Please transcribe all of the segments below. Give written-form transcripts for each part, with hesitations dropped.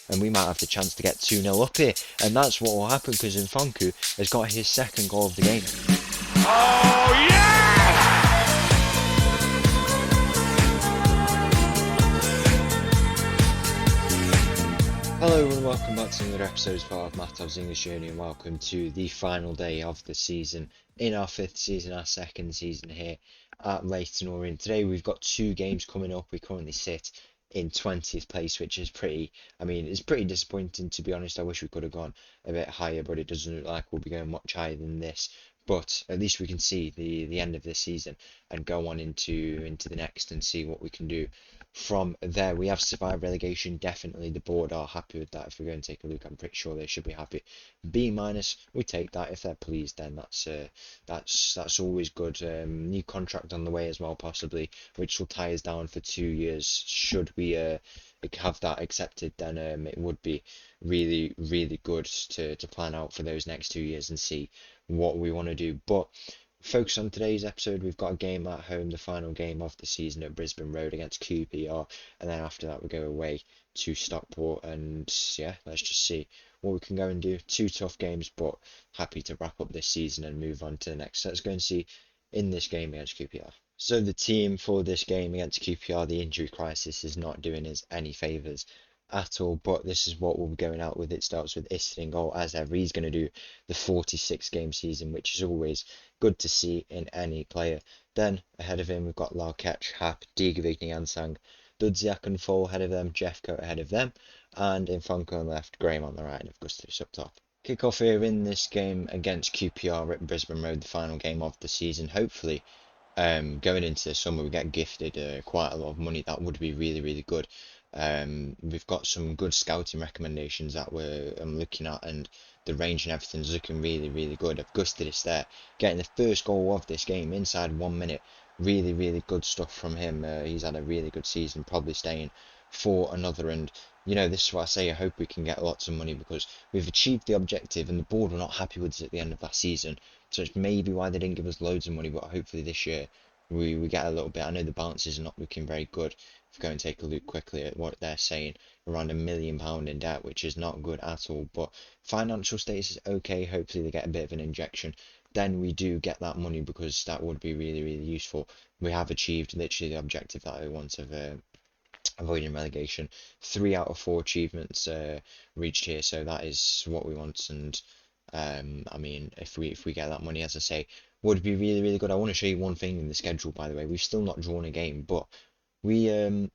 and we might have the chance to get 2-0 up here, and that's what will happen because Nfonku has got his second goal of the game. Oh, yes! Hello and welcome back to another episode as part of Mattov's English Journey, and welcome to the final day of the season in our fifth season, our second season here at Leyton Orient. Today we've got two games coming up. We currently sit in 20th place, which is it's pretty disappointing, to be honest. I wish we could have gone a bit higher, but it doesn't look like we'll be going much higher than this. But at least we can see the end of this season and go on into the next and see what we can do from there. We have survived relegation, definitely. The board are happy with that. If we go and take a look, I'm pretty sure they should be happy. B minus, we take that. If they're pleased, then that's always good. New contract on the way as well, possibly, which will tie us down for 2 years. Should we have that accepted, then it would be really good to plan out for those next 2 years and see what we want to do. But focus on today's episode. We've got a game at home, the final game of the season at Brisbane Road against QPR, and then after that we go away to Stockport, and yeah, let's just see what we can go and do. Two tough games, but happy to wrap up this season and move on to the next. So let's go and see in this game against QPR. So the team for this game against QPR, the injury crisis is not doing us any favours at all, but this is what we'll be going out with. It starts with Iston in goal, as ever. He's going to do the 46 game season, which is always good to see in any player. Then ahead of him we've got Larketch, Hap, Digavigny, Ansang, Dudziak and Fall ahead of them, Jeffcoat ahead of them, and in Funko on the left, Graham on the right, and Augustus up top. Kick off here in this game against QPR at Brisbane Road, the final game of the season. Hopefully going into the summer we get gifted quite a lot of money. That would be really good. We've got some good scouting recommendations that I'm looking at, and the range and everything's looking really good. Augustus there getting the first goal of this game inside 1 minute. Really good stuff from him. He's had a really good season, probably staying for another, and this is what I say. I hope we can get lots of money because we've achieved the objective, and the board were not happy with us at the end of that season. So it's maybe why they didn't give us loads of money, but hopefully this year we get a little bit. I know the balances are not looking very good. If we go and take a look quickly at what they're saying, around £1 million in debt, which is not good at all. But financial status is okay. Hopefully they get a bit of an injection. Then we do get that money, because that would be really useful. We have achieved literally the objective that we want of avoiding relegation. 3 out of 4 achievements reached here, so that is what we want. And if we get that money, as I say, would be really good. I want to show you one thing in the schedule, by the way. We've still not drawn a game, but we're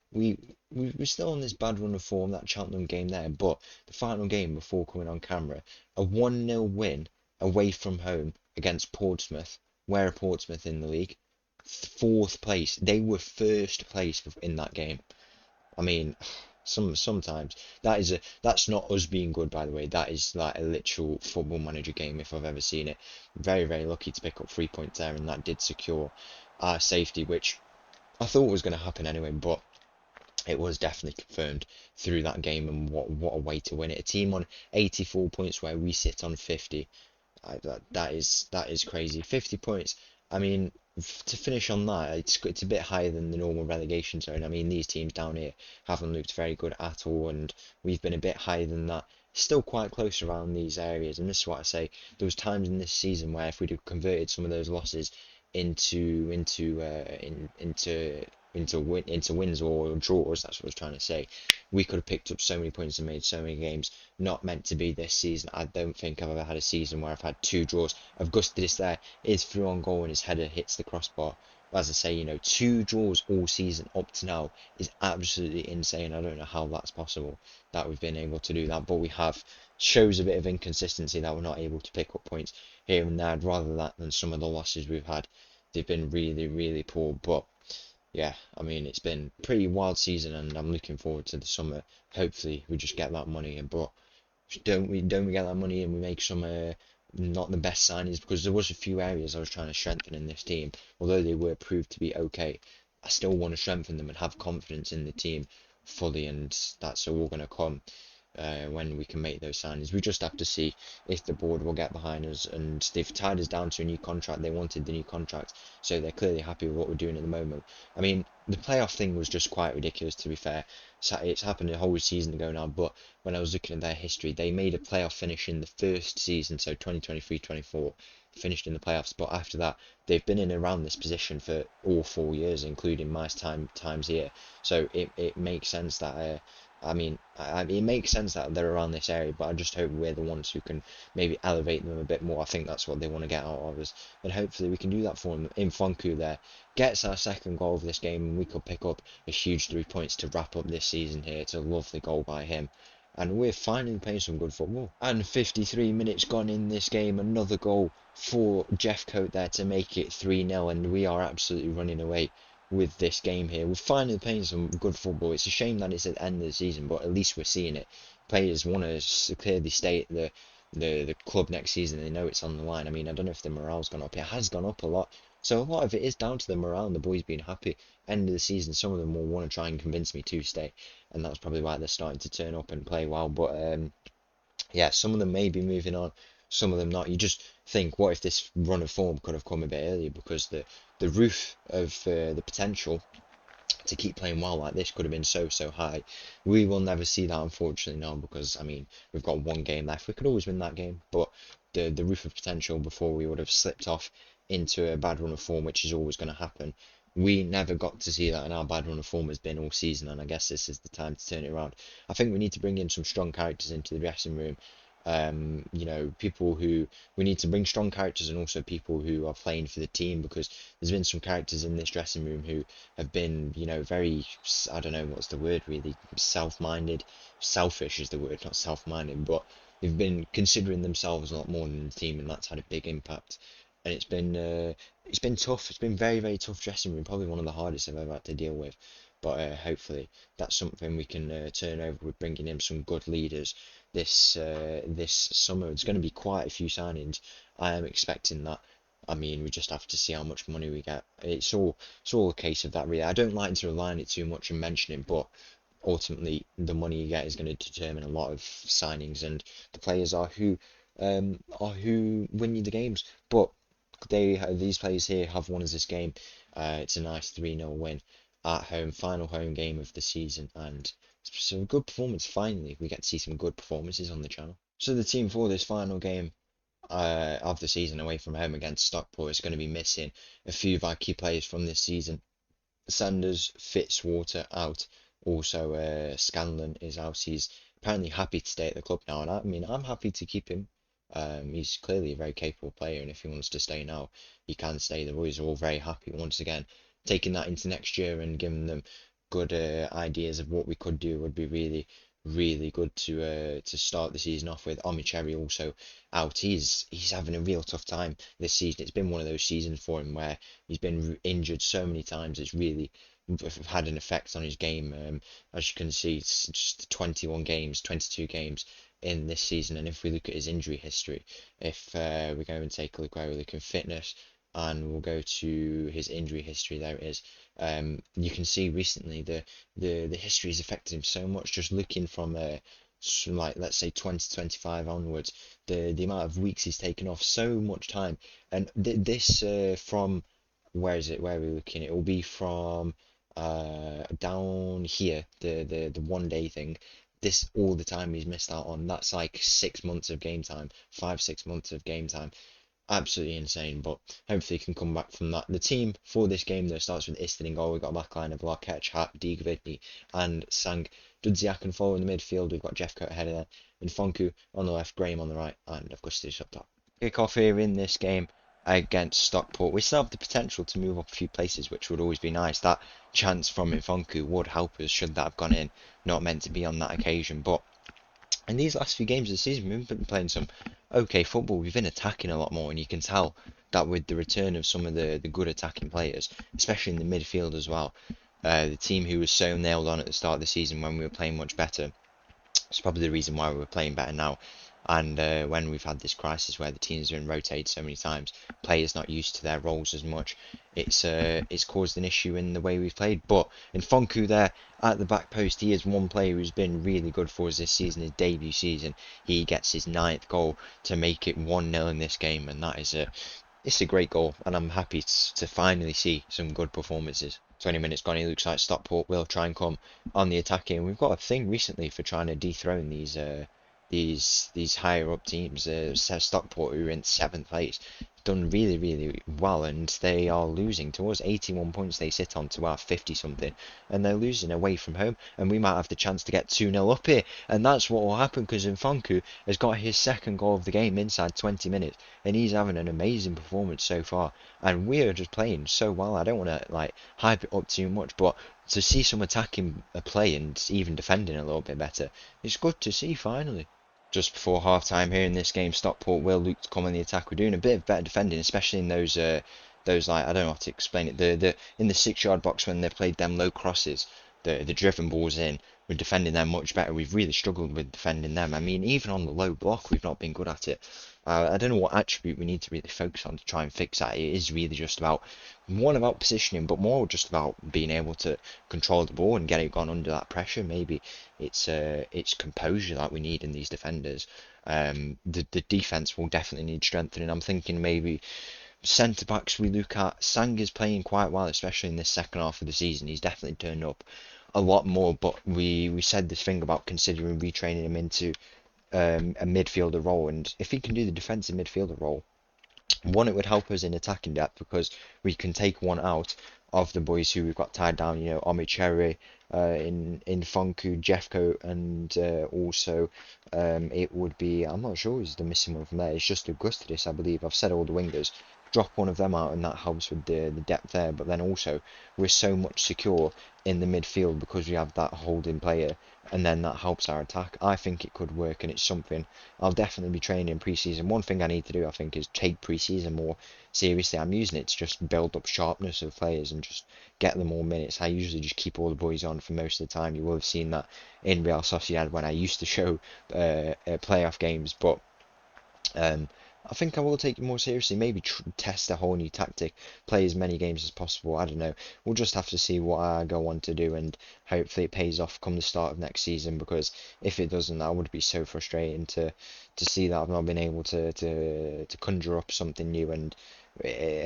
still on this bad run of form. That Cheltenham game there, but the final game before coming on camera, a 1-0 win away from home against Portsmouth. Where are Portsmouth in the league? 4th place. They were 1st place in that game. I mean, sometimes that's not us being good, by the way. That is like a literal football manager game if I've ever seen it. Very lucky to pick up 3 points there, and that did secure our safety, which I thought was going to happen anyway, but it was definitely confirmed through that game. And what a way to win it. A team on 84 points where we sit on 50. That is crazy. 50 points. I mean, to finish on that, it's a bit higher than the normal relegation zone. I mean, these teams down here haven't looked very good at all, and we've been a bit higher than that. Still quite close around these areas, and this is what I say. There was times in this season where if we'd have converted some of those losses into wins or draws, that's what I was trying to say, we could have picked up so many points and made so many games. Not meant to be this season. I don't think I've ever had a season where I've had 2 draws. Augustus there is through on goal and his header hits the crossbar. But as I say, 2 draws all season up to now is absolutely insane. I don't know how that's possible that we've been able to do that, but we have. Shows a bit of inconsistency that we're not able to pick up points here and there. Rather that than some of the losses we've had, they've been really poor. But yeah, I mean, it's been a pretty wild season, and I'm looking forward to the summer. Hopefully we just get that money in, but don't we get that money and we make some not the best signings, because there was a few areas I was trying to strengthen in this team. Although they were proved to be okay, I still want to strengthen them and have confidence in the team fully, and that's all going to come when we can make those signings. We just have to see if the board will get behind us, and they've tied us down to a new contract. They wanted the new contract, so they're clearly happy with what we're doing at the moment. I mean, the playoff thing was just quite ridiculous, to be fair. It's happened a whole season ago now, but when I was looking at their history, they made a playoff finish in the first season, so 2023-24, finished in the playoffs. But after that, they've been in around this position for all 4 years, including my times here. So it makes sense that it makes sense that they're around this area, but I just hope we're the ones who can maybe elevate them a bit more. I think that's what they want to get out of us, and hopefully we can do that for them. Infonku there gets our second goal of this game, and we could pick up a huge 3 points to wrap up this season here. It's a lovely goal by him. And we're finally playing some good football. And 53 minutes gone in this game, another goal for Jeffcoat there to make it 3-0, and we are absolutely running away with this game here. We're finally playing some good football. It's a shame that it's at the end of the season, but at least we're seeing it. Players want to clearly stay at the club next season. They know it's on the line. I mean, I don't know if the morale's gone up. It has gone up a lot. So a lot of it is down to the morale and the boys being happy. End of the season, some of them will want to try and convince me to stay, and that's probably why they're starting to turn up and play well. But yeah, some of them may be moving on, some of them not. You just think, what if this run of form could have come a bit earlier, because the roof of the potential to keep playing well like this could have been so high. We will never see that, unfortunately, now, because I mean, we've got one game left. We could always win that game, but the roof of potential before we would have slipped off into a bad run of form, which is always going to happen. We never got to see that, and our bad run of form has been all season, and I guess this is the time to turn it around. I think we need to bring in some strong characters into the dressing room. You know, people who we need to bring strong characters, and also people who are playing for the team, because there's been some characters in this dressing room who have been, you know, very, I don't know what's the word really, self-minded, selfish is the word, not self-minded, but they've been considering themselves a lot more than the team, and that's had a big impact. And it's been tough. It's been very tough dressing room, probably one of the hardest I've ever had to deal with. But hopefully that's something we can turn over with bringing in some good leaders this summer. It's going to be quite a few signings. I am expecting that. I mean, we just have to see how much money we get. It's all a case of that, really. I don't like to rely on it too much and mention it, but ultimately the money you get is going to determine a lot of signings, and the players are who win you the games. But these players here have won us this game. It's a nice 3-0 win at home, final home game of the season, and some good performance. Finally, we get to see some good performances on the channel. So the team for this final game of the season away from home against Stockport is going to be missing a few of our key players from this season. Sanders, Fitzwater out. Also, Scanlon is out. He's apparently happy to stay at the club now, and I mean, I'm happy to keep him. He's clearly a very capable player, and if he wants to stay now, he can stay. The boys are all very happy once again. Taking that into next year and giving them good ideas of what we could do would be really good to start the season off with. Omicheri also out. He's having a real tough time this season. It's been one of those seasons for him where he's been injured so many times. It's really had an effect on his game. As you can see, it's just 21 games, 22 games in this season. And if we look at his injury history, if we go and take a look where we look in fitness, and we'll go to his injury history, there it is. You can see recently the history has affected him so much. Just looking from like, let's say 2025 onwards, the amount of weeks he's taken off, so much time. And this from, where is it, where are we looking? It will be from down here, the 1 day thing. This, all the time he's missed out on, that's like 6 months of game time, 5-6 months of game time. Absolutely insane, but hopefully he can come back from that. The team for this game, though, starts with Istin in goal. We've got a backline of Larketch, Hap, Digovitny and Sang. Dudziak and Fowler in the midfield. We've got Jeffcoat ahead of them. Infonku on the left, Graham on the right, and Augustus up top. Kick off here in this game against Stockport. We still have the potential to move up a few places, which would always be nice. That chance from Infonku would help us, should that have gone in. Not meant to be on that occasion, but in these last few games of the season, we've been playing some okay football. We've been attacking a lot more, and you can tell that with the return of some of the good attacking players, especially in the midfield as well. The team who was so nailed on at the start of the season when we were playing much better It's probably the reason why we're playing better now. And when we've had this crisis where the teams have been rotated so many times, players not used to their roles as much, it's caused an issue in the way we've played. But in Fonku there at the back post, he is one player who's been really good for us this season, his debut season. He gets his 9th goal to make it 1-0 in this game, and it's a great goal, and I'm happy to finally see some good performances. 20 minutes gone, it looks like Stockport will try and come on the attacking. And we've got a thing recently for trying to dethrone these higher up teams. Stockport, who are in 7th place, done really well, and they are losing to us. 81 points they sit on to our 50 something, and they're losing away from home, and we might have the chance to get 2-0 up here, and that's what will happen because Nfonku has got his 2nd goal of the game inside 20 minutes, and he's having an amazing performance so far, and we are just playing so well. I don't want to like hype it up too much, but to see some attacking play and even defending a little bit better, it's good to see finally. Just before half time here in this game, Stockport will look to come on the attack. We're doing a bit of better defending, especially in those like, I don't know how to explain it. The in the 6-yard box when they've played them low crosses, the driven balls in. We're defending them much better. We've really struggled with defending them. I mean, even on the low block, we've not been good at it. I don't know what attribute we need to really focus on to try and fix that. It is really just about positioning, but more just about being able to control the ball and get it gone under that pressure. Maybe it's composure that we need in these defenders. The defense will definitely need strengthening. I'm thinking maybe centre backs we look at. Sanga's playing quite well, especially in this second half of the season. He's definitely turned up a lot more, but we said this thing about considering retraining him into a midfielder role, and if he can do the defensive midfielder role, one, it would help us in attacking depth because we can take one out of the boys who we've got tied down, you know, Omicherry, in Fonku, Jeffco, and also it would be, I'm not sure who's the missing one from there, it's just Augustus, I believe. I've said all the wingers. Drop one of them out and that helps with the depth there, but then also we're so much secure in the midfield because we have that holding player, and then that helps our attack. I think it could work, and it's something I'll definitely be training in pre-season. One thing I need to do, I think, is take pre-season more seriously. I'm using it to just build up sharpness of players and just get them more minutes. I usually just keep all the boys on for most of the time. You will have seen that in Real Sociedad when I used to show playoff games, but I think I will take it more seriously. Maybe test a whole new tactic, play as many games as possible. I don't know. We'll just have to see what I go on to do, and hopefully it pays off come the start of next season. Because if it doesn't, that would be so frustrating to see that I've not been able to conjure up something new. And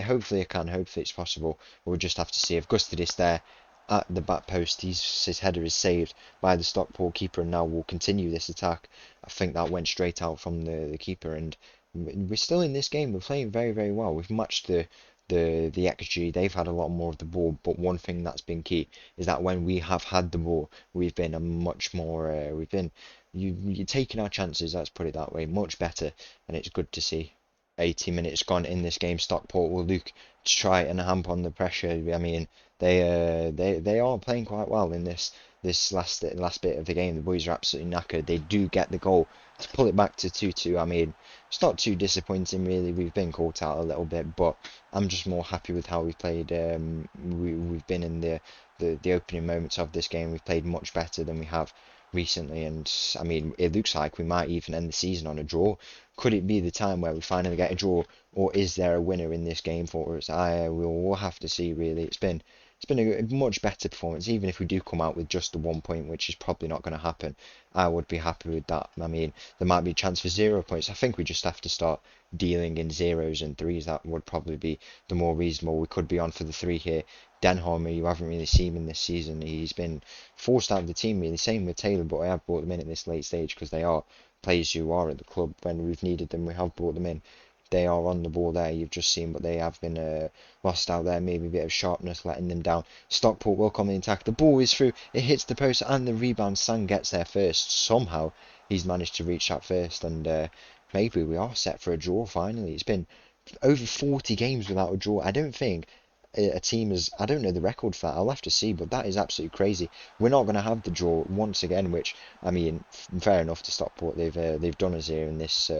hopefully I can. Hopefully it's possible. We'll just have to see. If Gustadis there at the back post, his header is saved by the Stockport keeper, and now we'll continue this attack. I think that went straight out from the keeper, and we're still in this game. We're playing very well. We've matched the XG. They've had a lot more of the ball, but one thing that's been key is that when we have had the ball, we've been a much more you're taking our chances, let's put it that way, much better, and it's good to see. 80 minutes gone in this game. Stockport will look to try and hamp on the pressure. I mean, they are playing quite well in this last bit of the game. The boys are absolutely knackered. They do get the goal to pull it back to 2-2. I mean, it's not too disappointing really. We've been caught out a little bit, but I'm just more happy with how we've played. We've been in the opening moments of this game. We've played much better than we have recently, and I mean, it looks like we might even end the season on a draw. Could it be the time where we finally get a draw, or is there a winner in this game for us? We'll have to see really. It's been a much better performance, even if we do come out with just the 1 point, which is probably not going to happen. I would be happy with that. I mean, there might be a chance for 0 points. I think we just have to start dealing in 0s and 3s. That would probably be the more reasonable. We could be on for the 3 here. Denholm, you haven't really seen him this season. He's been forced out of the team really. Same with Taylor, but I have brought them in at this late stage because they are players who are at the club. When we've needed them, we have brought them in. They are on the ball there, you've just seen, but they have been lost out there. Maybe a bit of sharpness letting them down. Stockport will come in attack. The ball is through. It hits the post and the rebound. Sang gets there first. Somehow he's managed to reach that first, and maybe we are set for a draw finally. It's been over 40 games without a draw. I don't think a team is, I don't know the record for that. I'll have to see, but that is absolutely crazy. We're not going to have the draw once again, which, I mean, fair enough to Stockport. They've done us here in this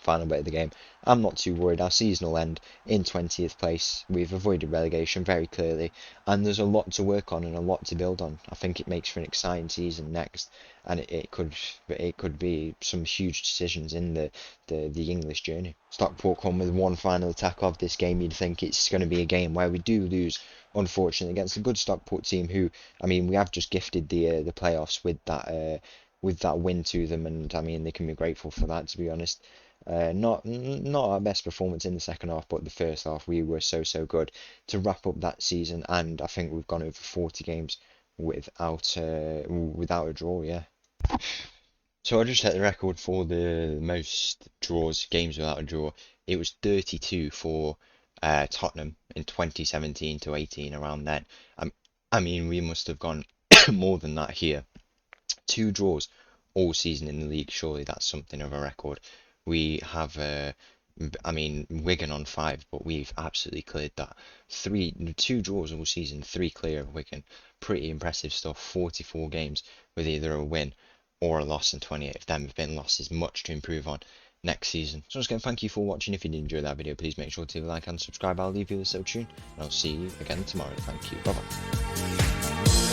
final bit of the game. I'm not too worried. Our season will end in 20th place. We've avoided relegation very clearly, and there's a lot to work on and a lot to build on. I think it makes for an exciting season next, and it could be some huge decisions in the English journey. Stockport come with one final attack of this game. You'd think it's going to be a game where we do lose, unfortunately, against a good Stockport team who, I mean, we have just gifted the playoffs with that win to them, and I mean they can be grateful for that, to be honest. Not our best performance in the second half, but the first half we were so good to wrap up that season, and I think we've gone over 40 games without a draw. Yeah. So I just set the record for the most games without a draw. It was 32 for Tottenham in 2017 to 18, around then. I mean, we must have gone more than that here. 2 draws all season in the league. Surely that's something of a record. We have, I mean, Wigan on 5, but we've absolutely cleared that. 2 draws all season, 3 clear of Wigan. Pretty impressive stuff. 44 games with either a win or a loss, and 28 of them have been losses. Much to improve on next season. So once again, thank you for watching. If you did enjoy that video, please make sure to like and subscribe. I'll leave you with so tune, and I'll see you again tomorrow. Thank you. Bye bye.